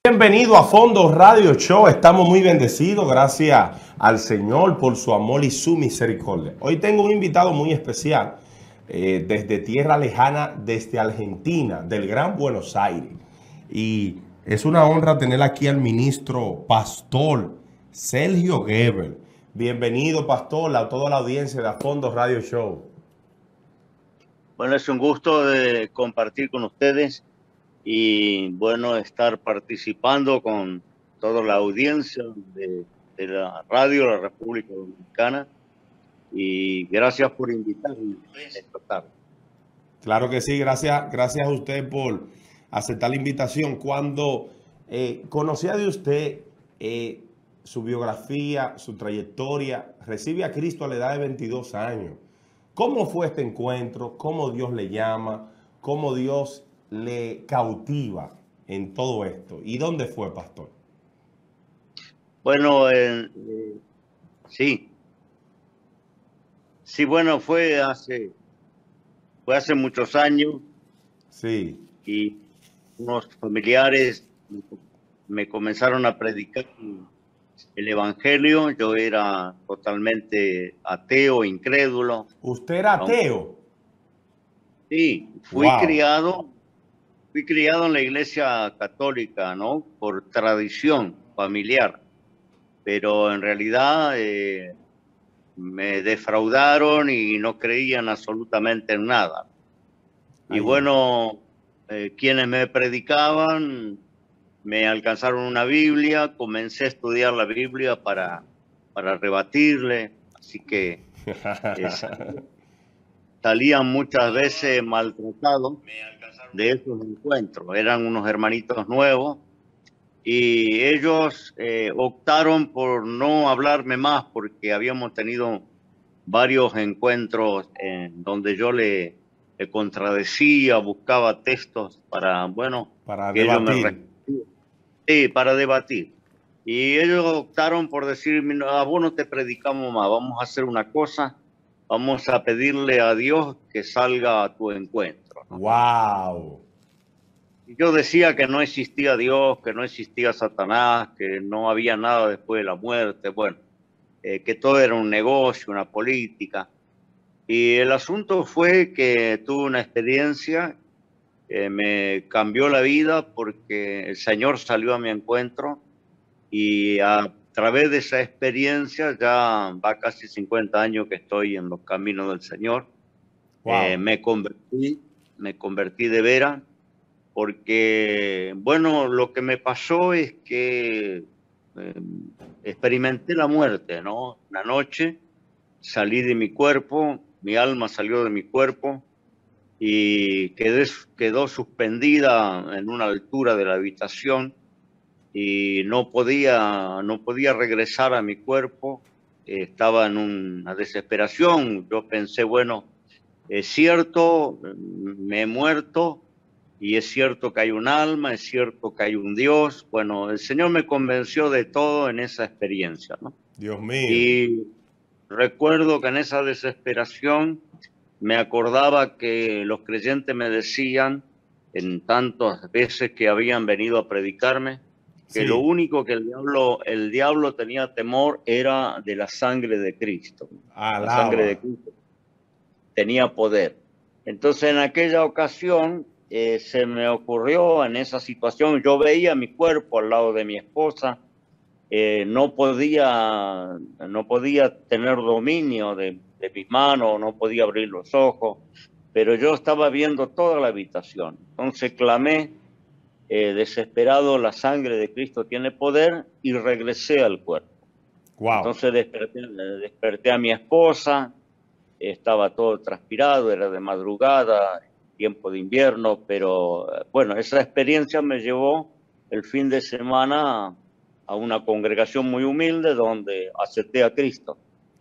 Bienvenido a Fondo Radio Show. Estamos muy bendecidos, gracias al Señor por su amor y su misericordia. Hoy tengo un invitado muy especial desde tierra lejana, desde Argentina, del Gran Buenos Aires. Y es una honra tener aquí al ministro pastor Sergio Gebel. Bienvenido, pastor, a toda la audiencia de A Fondo Radio Show. Bueno, es un gusto de compartir con ustedes y bueno, estar participando con toda la audiencia de la radio de la República Dominicana, y gracias por invitarme esta tarde. Claro que sí, gracias a usted por aceptar la invitación. Cuando conocía de usted su biografía, su trayectoria, recibe a Cristo a la edad de 22 años. ¿Cómo fue este encuentro? ¿Cómo Dios le llama? ¿Cómo Dios le cautiva en todo esto? ¿Y dónde fue, pastor? Bueno, sí, bueno, fue hace muchos años. Sí. Y unos familiares me comenzaron a predicar el evangelio. Yo era totalmente ateo, incrédulo. ¿Usted era ateo? Sí, fui criado en la iglesia católica, ¿no? Por tradición familiar, pero en realidad me defraudaron y no creían absolutamente en nada. Y bueno, quienes me predicaban me alcanzaron una Biblia, comencé a estudiar la Biblia para rebatirle, así que salían muchas veces maltratados de esos encuentros. Eran unos hermanitos nuevos y ellos optaron por no hablarme más, porque habíamos tenido varios encuentros en donde yo le contradecía, buscaba textos para, bueno, para que debatir. Sí, para debatir. Y ellos optaron por decirme: a vos no te predicamos más, vamos a hacer una cosa, vamos a pedirle a Dios que salga a tu encuentro, ¿no? ¡Wow! Y yo decía que no existía Dios, que no existía Satanás, que no había nada después de la muerte, bueno, que todo era un negocio, una política. Y el asunto fue que tuve una experiencia que me cambió la vida, porque el Señor salió a mi encuentro y a través de esa experiencia, ya va casi 50 años que estoy en los caminos del Señor. Wow. Me convertí de veras, porque, bueno, lo que me pasó es que experimenté la muerte, ¿no? Una noche salí de mi cuerpo, mi alma salió de mi cuerpo y quedó suspendida en una altura de la habitación, y no podía regresar a mi cuerpo. Estaba en una desesperación. Yo pensé, bueno, es cierto, me he muerto, y es cierto que hay un alma, es cierto que hay un Dios. Bueno, el Señor me convenció de todo en esa experiencia, ¿no? Dios mío. Y recuerdo que en esa desesperación me acordaba que los creyentes me decían, en tantas veces que habían venido a predicarme, que Sí. lo único que el diablo tenía temor era de la sangre de Cristo. Alaba. La sangre de Cristo tenía poder. Entonces, en aquella ocasión se me ocurrió, en esa situación, yo veía mi cuerpo al lado de mi esposa, no podía tener dominio de mis manos, no podía abrir los ojos, pero yo estaba viendo toda la habitación. Entonces clamé, desesperado: la sangre de Cristo tiene poder, y regresé al cuerpo. Wow. Entonces desperté a mi esposa, estaba todo transpirado, era de madrugada, tiempo de invierno, pero bueno, esa experiencia me llevó el fin de semana a una congregación muy humilde donde acepté a Cristo.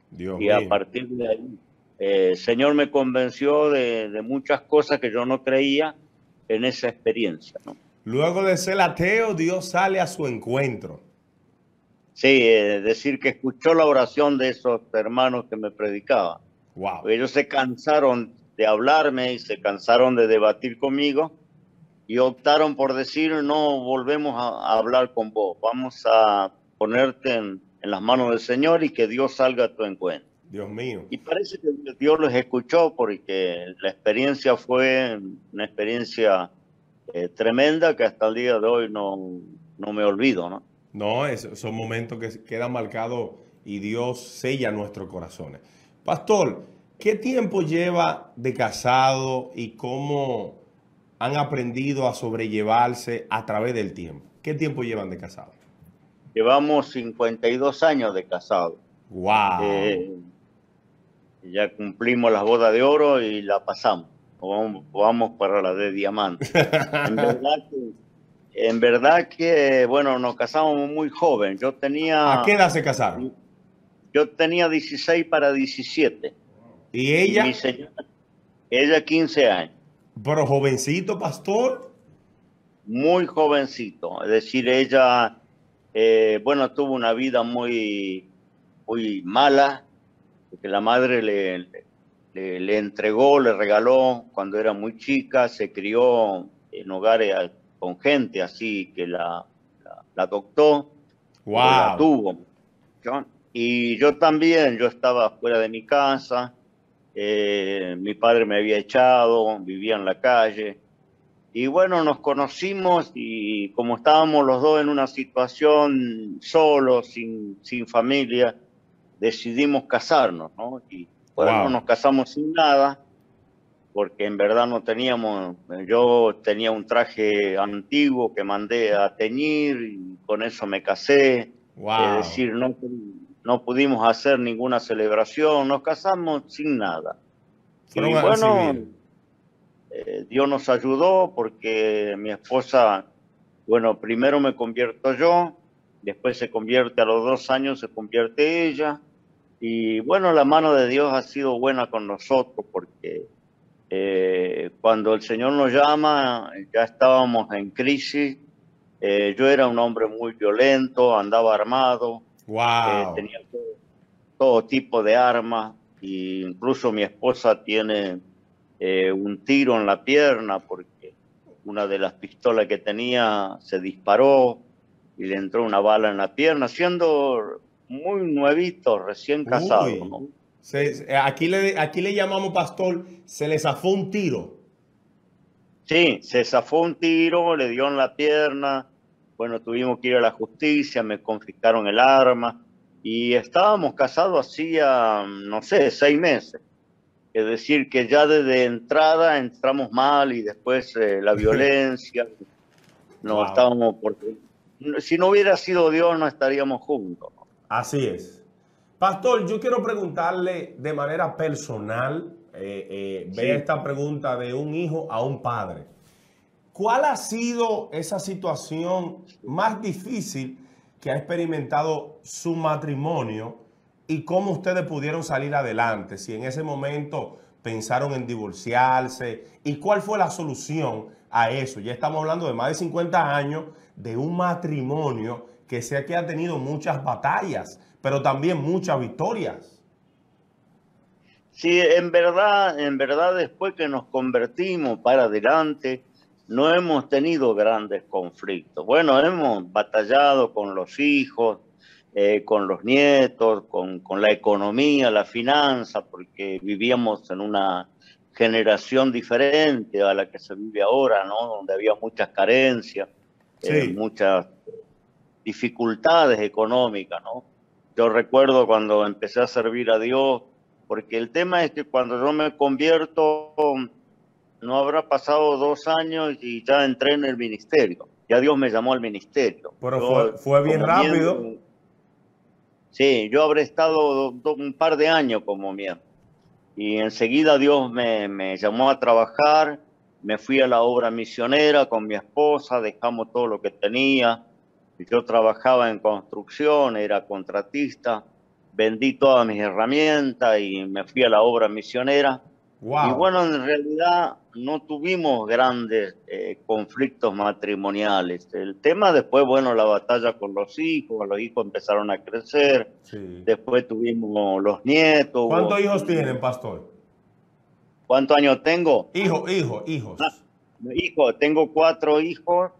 Dios y mío. A partir de ahí, el Señor me convenció de muchas cosas que yo no creía en esa experiencia, ¿no? Luego de ser ateo, Dios sale a su encuentro. Sí, decir que escuchó la oración de esos hermanos que me predicaban. Wow. Ellos se cansaron de hablarme y se cansaron de debatir conmigo, y optaron por decir, no volvemos a hablar con vos, vamos a ponerte en las manos del Señor y que Dios salga a tu encuentro. Dios mío. Y parece que Dios los escuchó porque la experiencia fue una experiencia tremenda que hasta el día de hoy no me olvido, ¿no? No, son momentos que quedan marcados y Dios sella nuestros corazones. Pastor, ¿qué tiempo lleva de casado y cómo han aprendido a sobrellevarse a través del tiempo? ¿Qué tiempo llevan de casado? Llevamos 52 años de casado. ¡Wow! Ya cumplimos la boda de oro y la pasamos. Vamos para la de diamante. En verdad que, bueno, nos casamos muy joven. ¿A qué edad se casaron? Yo tenía 16 para 17. ¿Y Y ella? mi señora, ella 15 años. Pero jovencito, pastor. Muy jovencito. Es decir, ella, bueno, tuvo una vida muy, muy mala, porque la madre le entregó, le regaló cuando era muy chica, se crió en hogares con gente así que la adoptó o la ¡Wow! tuvo. ¿No? Y yo también, yo estaba fuera de mi casa, mi padre me había echado, vivía en la calle. Y bueno, nos conocimos y como estábamos los dos en una situación solos, sin familia, decidimos casarnos, ¿no? Y bueno, ¡Wow! nos casamos sin nada, porque en verdad no teníamos, yo tenía un traje antiguo que mandé a teñir y con eso me casé. Es ¡Wow! decir, no pudimos hacer ninguna celebración, nos casamos sin nada. Y Fueron al bueno, civil. Dios nos ayudó porque mi esposa, bueno, primero me convierto yo, después se convierte a los 2 años, se convierte ella. Y bueno, la mano de Dios ha sido buena con nosotros porque cuando el Señor nos llama, ya estábamos en crisis. Yo era un hombre muy violento, andaba armado, ¡Wow! tenía todo tipo de armas, e incluso mi esposa tiene un tiro en la pierna porque una de las pistolas que tenía se disparó y le entró una bala en la pierna, siendo muy nuevito, recién casado, Uy. ¿no? Aquí le llamamos, pastor, se le zafó un tiro. Sí, se zafó un tiro, le dio en la pierna, bueno, tuvimos que ir a la justicia, me confiscaron el arma y estábamos casados hacía, no sé, 6 meses. Es decir, que ya desde entrada entramos mal y después la violencia, no ¡Wow! estábamos, porque si no hubiera sido Dios no estaríamos juntos. Así es. Pastor, yo quiero preguntarle de manera personal, vea Sí. esta pregunta de un hijo a un padre. ¿Cuál ha sido esa situación más difícil que ha experimentado su matrimonio y cómo ustedes pudieron salir adelante? Si en ese momento pensaron en divorciarse y cuál fue la solución a eso. Ya estamos hablando de más de 50 años de un matrimonio que sé que ha tenido muchas batallas, pero también muchas victorias. Sí, en verdad, después que nos convertimos para adelante, no hemos tenido grandes conflictos. Bueno, hemos batallado con los hijos, con los nietos, con la economía, la finanza, porque vivíamos en una generación diferente a la que se vive ahora, ¿no? Donde había muchas carencias, Sí. muchas dificultades económicas, ¿no? Yo recuerdo cuando empecé a servir a Dios, porque el tema es que cuando yo me convierto, no habrá pasado 2 años y ya entré en el ministerio. Ya Dios me llamó al ministerio. Pero Yo, fue bien como rápido. miembro, sí, yo habré estado un par de años como miembro. Y enseguida Dios me llamó a trabajar, me fui a la obra misionera con mi esposa, dejamos todo lo que tenía. Yo trabajaba en construcción, era contratista, vendí todas mis herramientas y me fui a la obra misionera. Y Wow. bueno, en realidad no tuvimos grandes conflictos matrimoniales. El tema después, bueno, la batalla con los hijos empezaron a crecer, Sí. después tuvimos los nietos. ¿Cuántos hijos tienen, pastor? ¿Cuántos años tengo? Hijos. Hijo, tengo 4 hijos,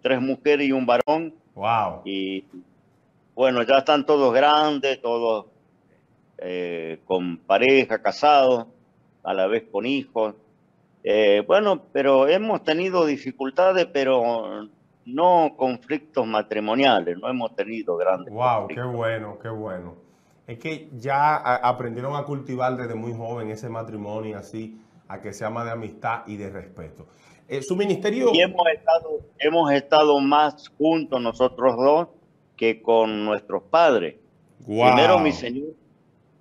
3 mujeres y un varón. Wow. Y bueno, ya están todos grandes, todos con pareja, casados, a la vez con hijos. Bueno, pero hemos tenido dificultades, pero no conflictos matrimoniales, no hemos tenido grandes Wow, qué conflictos. bueno, qué bueno. Es que ya aprendieron a cultivar desde muy joven ese matrimonio así, a que se ama de amistad y de respeto. Su Y ministerio, hemos estado más juntos nosotros dos que con nuestros padres. Primero wow,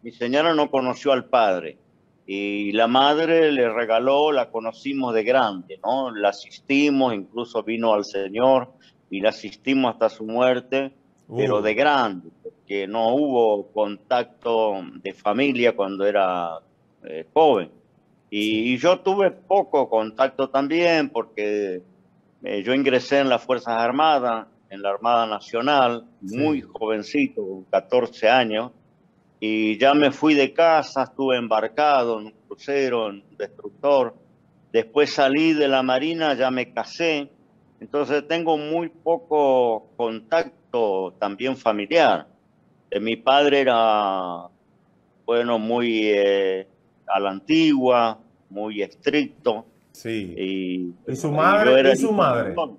mi señora no conoció al padre y la madre le regaló, la conocimos de grande, ¿no? La asistimos, incluso vino al Señor y la asistimos hasta su muerte, pero de grande, porque no hubo contacto de familia cuando era joven. sí, Y yo tuve poco contacto también porque yo ingresé en las Fuerzas Armadas, en la Armada Nacional, muy sí, jovencito, con 14 años, y ya me fui de casa, estuve embarcado en un crucero, en un destructor. Después salí de la Marina, ya me casé, entonces tengo muy poco contacto también familiar. Mi padre era, bueno, muy a la antigua, muy estricto, sí. y, ¿Y su bueno, y yo madre? era ¿Y el su hijo madre? mayor.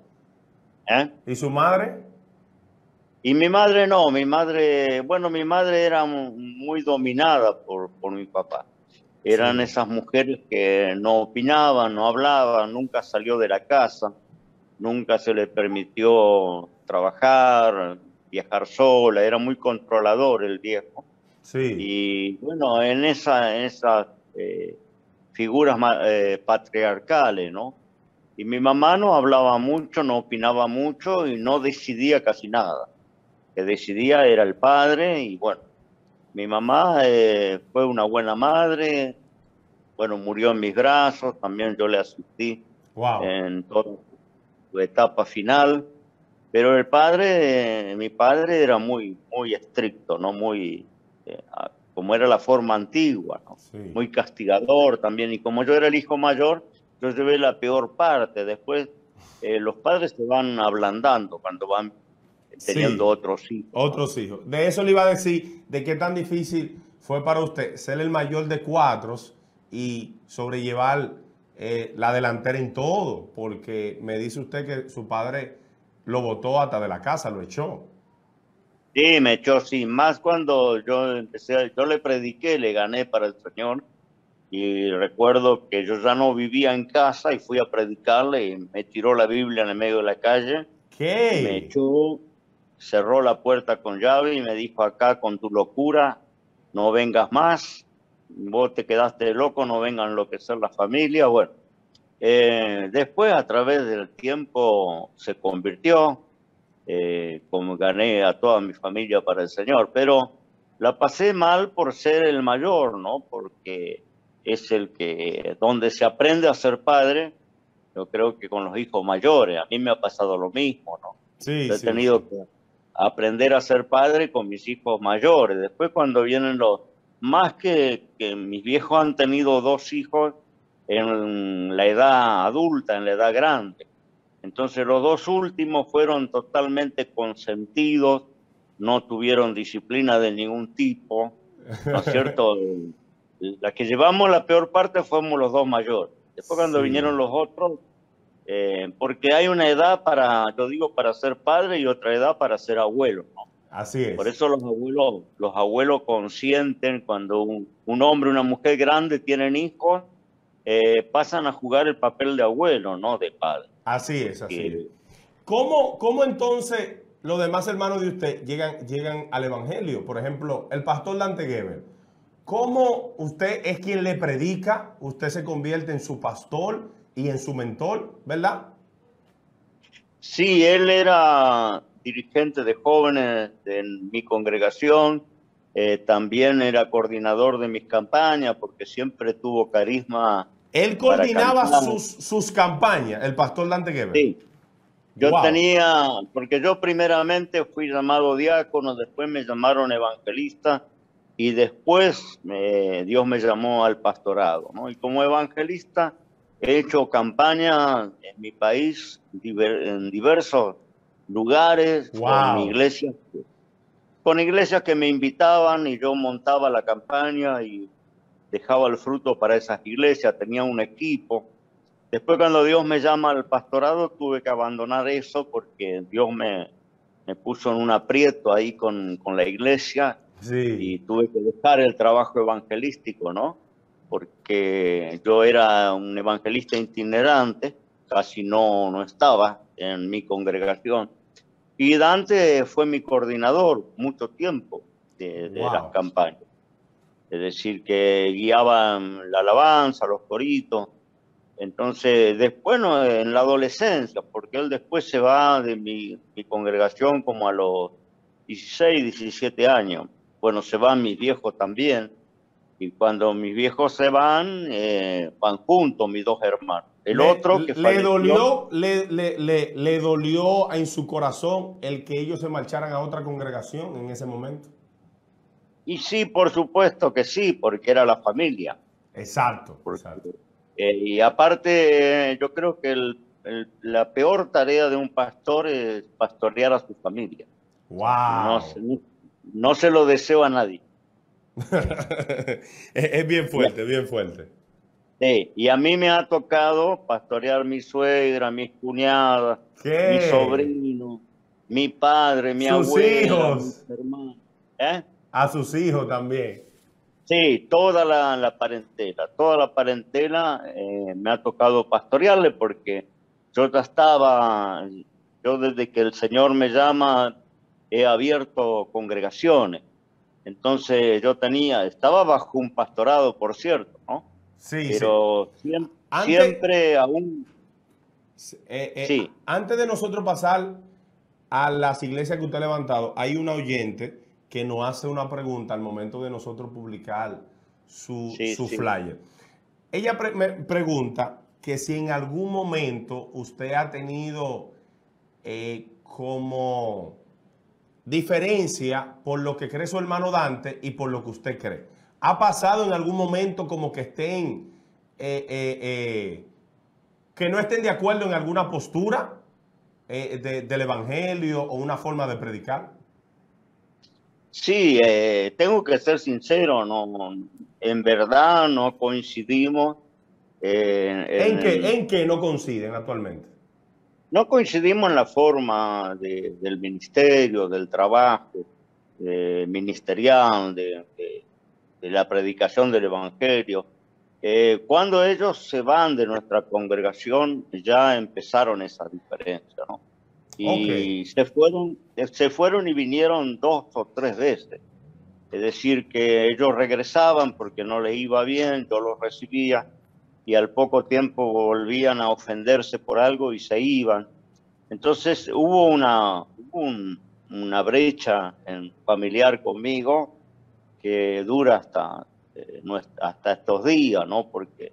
¿Eh? ¿Y su madre? Y mi madre no, mi madre, bueno, mi madre era muy dominada por mi papá. Eran Sí, esas mujeres que no opinaban, no hablaban, nunca salió de la casa, nunca se le permitió trabajar, viajar sola, era muy controlador el viejo. sí, Y bueno, en esas figuras patriarcales, ¿no? Y mi mamá no hablaba mucho, no opinaba mucho y no decidía casi nada. Que decidía era el padre y bueno, mi mamá fue una buena madre, bueno, murió en mis brazos, también yo le asistí wow. en toda su etapa final, pero el padre, mi padre era muy, muy estricto, ¿no? Muy, como era la forma antigua, ¿no? Sí. Muy castigador también, y como yo era el hijo mayor, yo llevé la peor parte, después los padres se van ablandando cuando van teniendo Sí, otros hijos, ¿no? otros hijos. De eso le iba a decir, de qué tan difícil fue para usted ser el mayor de cuatro y sobrellevar la delantera en todo, porque me dice usted que su padre lo botó hasta de la casa, lo echó. Sí, me echó, sí, más cuando yo le prediqué, le gané para el Señor y recuerdo que yo ya no vivía en casa y fui a predicarle y me tiró la Biblia en el medio de la calle, me ¿Qué? echó, cerró la puerta con llave y me dijo acá con tu locura, no vengas más, vos te quedaste loco, no vengan a enloquecer la familia, bueno. Después, a través del tiempo, se convirtió, como gané a toda mi familia para el Señor, pero la pasé mal por ser el mayor, ¿no? Porque es el que, donde se aprende a ser padre, yo creo que con los hijos mayores, a mí me ha pasado lo mismo, ¿no? Sí, Yo he sí, sí. tenido que aprender a ser padre con mis hijos mayores. Después cuando vienen más que mis viejos han tenido 2 hijos en la edad adulta, en la edad grande. Entonces los 2 últimos fueron totalmente consentidos, no tuvieron disciplina de ningún tipo, ¿no es cierto? La que llevamos la peor parte fuimos los 2 mayores. Después cuando vinieron Sí, los otros, porque hay una edad para, yo digo, para ser padre y otra edad para ser abuelo, ¿no? así Por es. eso los abuelos consienten cuando un hombre, una mujer grande tienen hijos, pasan a jugar el papel de abuelo, no de padre. Así es, así es. Porque ¿Cómo entonces los demás hermanos de usted llegan al Evangelio? Por ejemplo, el pastor Dante Gebel. ¿Cómo usted es quien le predica? Usted se convierte en su pastor y en su mentor, ¿verdad? sí, él era dirigente de jóvenes en mi congregación, también era coordinador de mis campañas porque siempre tuvo carisma Él para coordinaba cantar. sus campañas, el pastor Dante Gebel. Sí, yo Wow. tenía, porque yo primeramente fui llamado diácono, después me llamaron evangelista y después Dios me llamó al pastorado, ¿no? Y como evangelista He hecho campaña en mi país, en diversos lugares, Wow. con iglesias que me invitaban y yo montaba la campaña y dejaba el fruto para esas iglesias, tenía un equipo. Después cuando Dios me llama al pastorado, tuve que abandonar eso porque me puso en un aprieto ahí con la iglesia y Sí. tuve que dejar el trabajo evangelístico, ¿no? Porque yo era un evangelista itinerante, casi no estaba en mi congregación. Y Dante fue mi coordinador mucho tiempo de las Wow. campañas. Es decir, que guiaba la alabanza, los coritos. Entonces, después, no, en la adolescencia, porque él después se va de mi congregación como a los 16, 17 años. Bueno, se van mis viejos también. Y cuando mis viejos se van, van juntos mis dos hermanos. El otro que Le falleció, dolió, le dolió en su corazón el que ellos se marcharan a otra congregación en ese momento. y sí, por supuesto que sí, porque era la familia. Exacto, Porque, exacto. y aparte, yo creo que la peor tarea de un pastor es pastorear a su familia. No, Wow. no se lo deseo a nadie. Es bien Y a, fuerte, bien fuerte. sí, y a mí me ha tocado pastorear mi suegra, mis cuñadas, mi ¿Qué? sobrino, mi padre, mi Sus abuela, mis hijos. hermanos. ¿Eh? A sus hijos también. Sí, toda la parentela me ha tocado pastorearle porque yo ya estaba, yo desde que el Señor me llama he abierto congregaciones. Entonces estaba bajo un pastorado, por cierto, ¿no? Sí, sí. Pero Antes, siempre aún, sí, antes de nosotros pasar a las iglesias que usted ha levantado, hay una oyente que nos hace una pregunta al momento de nosotros publicar sí, su sí. flyer. Ella me pregunta que si en algún momento usted ha tenido como diferencia por lo que cree su hermano Dante y por lo que usted cree. ¿Ha pasado en algún momento como que estén, que no estén de acuerdo en alguna postura del evangelio o una forma de predicar? Sí, tengo que ser sincero, en verdad no coincidimos En qué no coinciden actualmente? no coincidimos en la forma del ministerio, del trabajo ministerial, de la predicación del evangelio. Cuando ellos se van de nuestra congregación, ya empezaron esas diferencias, ¿no? Ok, Y se fueron y vinieron 2 o 3 veces. Es decir, que ellos regresaban porque no les iba bien, yo los recibía y al poco tiempo volvían a ofenderse por algo y se iban. Entonces hubo una brecha familiar conmigo que dura hasta estos días, ¿no? Porque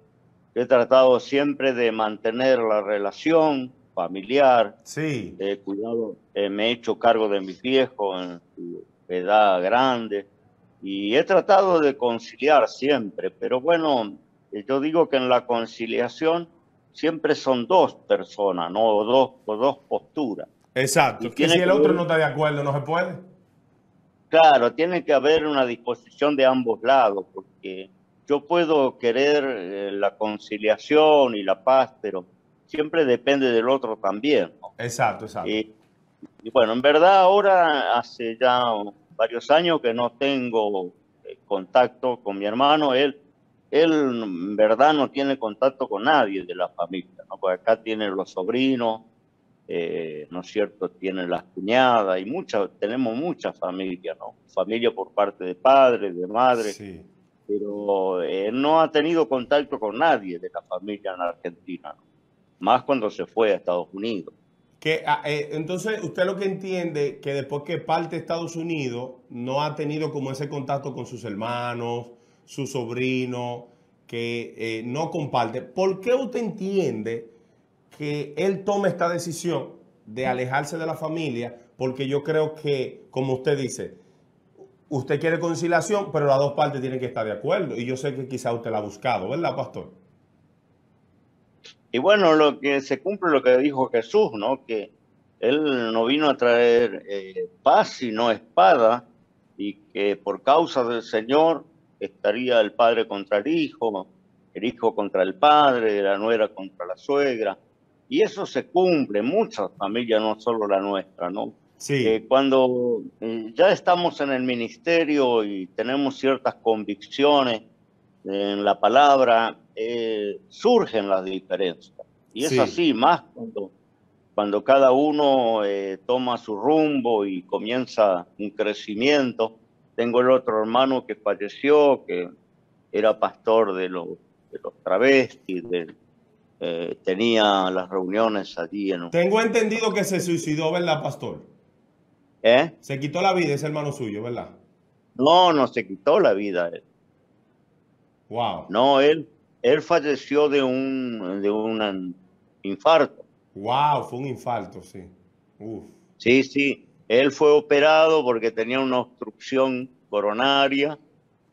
he tratado siempre de mantener la relación familiar, sí. cuidado, me he hecho cargo de mis viejos en su edad grande y he tratado de conciliar siempre, pero bueno, yo digo que en la conciliación siempre son dos personas, ¿no? O dos posturas. Y Exacto, que si tiene el que otro haber, no está de acuerdo no se puede. claro, tiene que haber una disposición de ambos lados, porque yo puedo querer la conciliación y la paz, pero siempre depende del otro también, ¿no? Exacto, exacto. Y bueno, en verdad ahora hace ya varios años que no tengo contacto con mi hermano. Él en verdad no tiene contacto con nadie de la familia, ¿no? Porque acá tienen los sobrinos, ¿no es cierto? Tienen las cuñadas y tenemos muchas familias, ¿no? Familia por parte de padre, de madre, Sí. pero no ha tenido contacto con nadie de la familia en Argentina, ¿no? Más cuando se fue a Estados Unidos. Entonces, usted lo que entiende que después que parte de Estados Unidos no ha tenido como ese contacto con sus hermanos, sus sobrinos, que no comparte. ¿Por qué usted entiende que él tome esta decisión de alejarse de la familia? Porque yo creo que, como usted dice, usted quiere conciliación, pero las dos partes tienen que estar de acuerdo. Y yo sé que quizá usted la ha buscado, ¿verdad, pastor? Y bueno, lo que se cumple lo que dijo Jesús, ¿no? Que Él no vino a traer paz, sino espada, y que por causa del Señor estaría el padre contra el hijo contra el padre, la nuera contra la suegra. Y eso se cumple en muchas familias, no solo la nuestra, ¿no? Sí, Cuando ya estamos en el ministerio y tenemos ciertas convicciones en la palabra, surgen las diferencias. Y es sí. así, más cuando cada uno toma su rumbo y comienza un crecimiento. Tengo el otro hermano que falleció, que era pastor de los travestis, tenía las reuniones allí en un... Tengo entendido que se suicidó, ¿verdad, pastor? ¿Eh? Se quitó la vida ese hermano suyo, ¿verdad? No, no se quitó la vida él. Wow. No, él falleció de un infarto. Wow, fue un infarto, sí. Uf. Sí, sí. Él fue operado porque tenía una obstrucción coronaria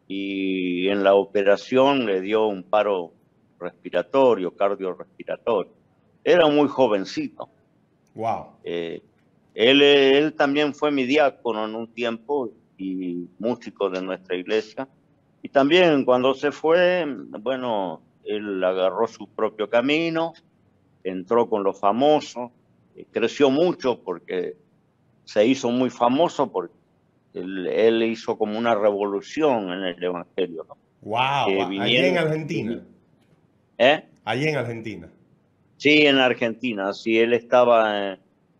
y en la operación le dio un paro respiratorio, cardiorrespiratorio. Era muy jovencito. Wow. Eh, él también fue mi diácono en un tiempo y músico de nuestra iglesia. Y también cuando se fue, bueno, él agarró su propio camino, entró con los famosos, creció mucho porque se hizo muy famoso porque él hizo como una revolución en el Evangelio, ¿no? Wow. Que Allí en vinieron, Argentina. ¿eh? Allí en Argentina. Sí, en Argentina, sí, él estaba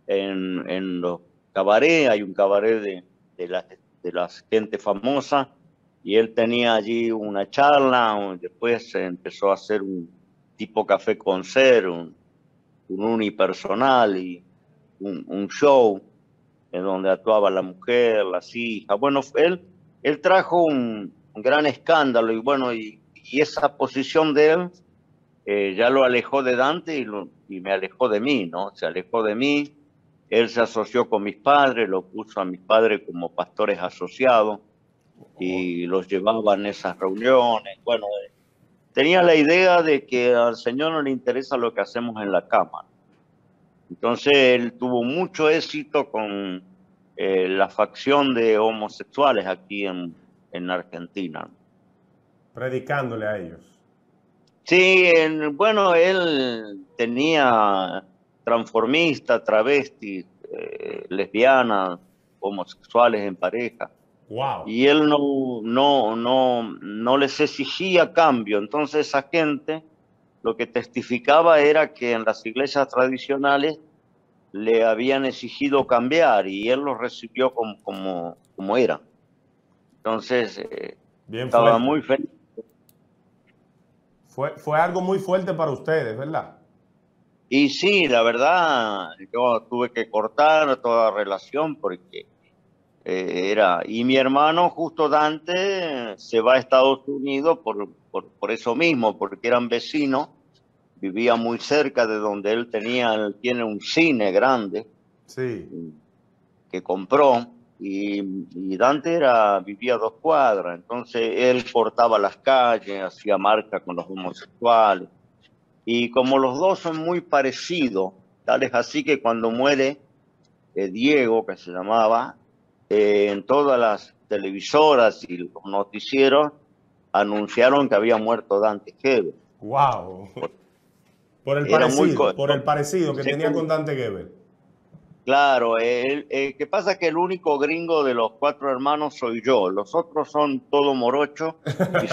en los cabarets, hay un cabaret de las gente famosa, y él tenía allí una charla, después se empezó a hacer un tipo café concert, un unipersonal y un show en donde actuaba la mujer, las hijas. Bueno, él trajo un gran escándalo y bueno, y esa posición de él ya lo alejó de Dante y me alejó de mí, ¿no? Se alejó de mí, él se asoció con mis padres, lo puso a mis padres como pastores asociados Oh, y los llevaba en esas reuniones. Bueno, tenía la idea de que al Señor no le interesa lo que hacemos en la cama. Entonces él tuvo mucho éxito con la facción de homosexuales aquí en Argentina. predicándole a ellos. Sí, bueno, él tenía transformistas, travestis, lesbianas, homosexuales en pareja, Wow. y él no les exigía cambio. Entonces esa gente lo que testificaba era que en las iglesias tradicionales le habían exigido cambiar y él lo recibió como era. Entonces Bien estaba fuerte. muy feliz. Fue algo muy fuerte para ustedes, ¿verdad? Y sí, la verdad, yo tuve que cortar toda relación porque y mi hermano justo Dante se va a Estados Unidos por eso mismo, porque eran vecinos, vivía muy cerca de donde él tiene un cine grande Sí. que compró y Dante vivía a 2 cuadras, entonces él cortaba las calles, hacía marcha con los homosexuales y como los dos son muy parecidos, tal es así que cuando muere Diego, que se llamaba, en todas las televisoras y los noticieros anunciaron que había muerto Dante Gebel. Wow. Era muy... Por el parecido que tenía con Dante Gebel. Claro, que pasa que el único gringo de los 4 hermanos soy yo, los otros son todo morocho y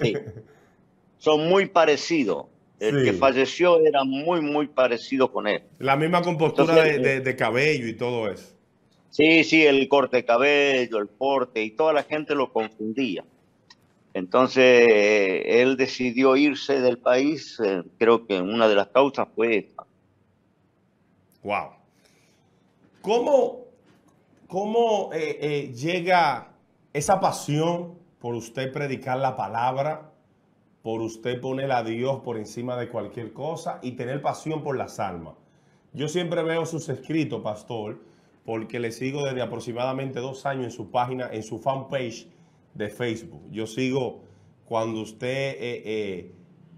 sí, son muy parecidos. El que Sí. falleció era muy, muy parecido con él. La misma compostura Entonces, de cabello y todo eso. sí, sí, el corte de cabello, el porte y toda la gente lo confundía. Entonces, él decidió irse del país, creo que una de las causas fue esta. Wow. ¿Cómo, cómo llega esa pasión por usted predicar la palabra, por usted poner a Dios por encima de cualquier cosa y tener pasión por las almas? Yo siempre veo sus escritos, pastor, porque le sigo desde aproximadamente 2 años en su página, en su fanpage de Facebook. Yo sigo cuando usted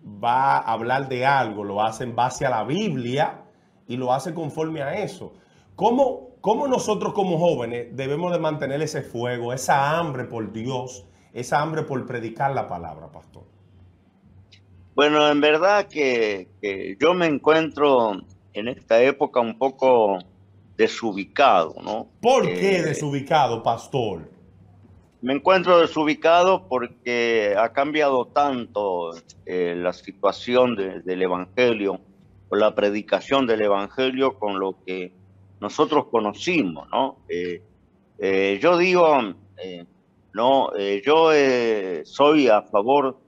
va a hablar de algo, lo hace en base a la Biblia y lo hace conforme a eso. ¿Cómo nosotros como jóvenes debemos de mantener ese fuego, esa hambre por Dios, esa hambre por predicar la palabra, pastor? Bueno, en verdad que yo me encuentro en esta época un poco desubicado, ¿no? ¿Por qué desubicado, pastor? Me encuentro desubicado porque ha cambiado tanto la situación del Evangelio o la predicación del Evangelio con lo que nosotros conocimos, ¿no? Yo digo, no, yo soy a favor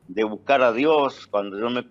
de buscar a Dios cuando yo me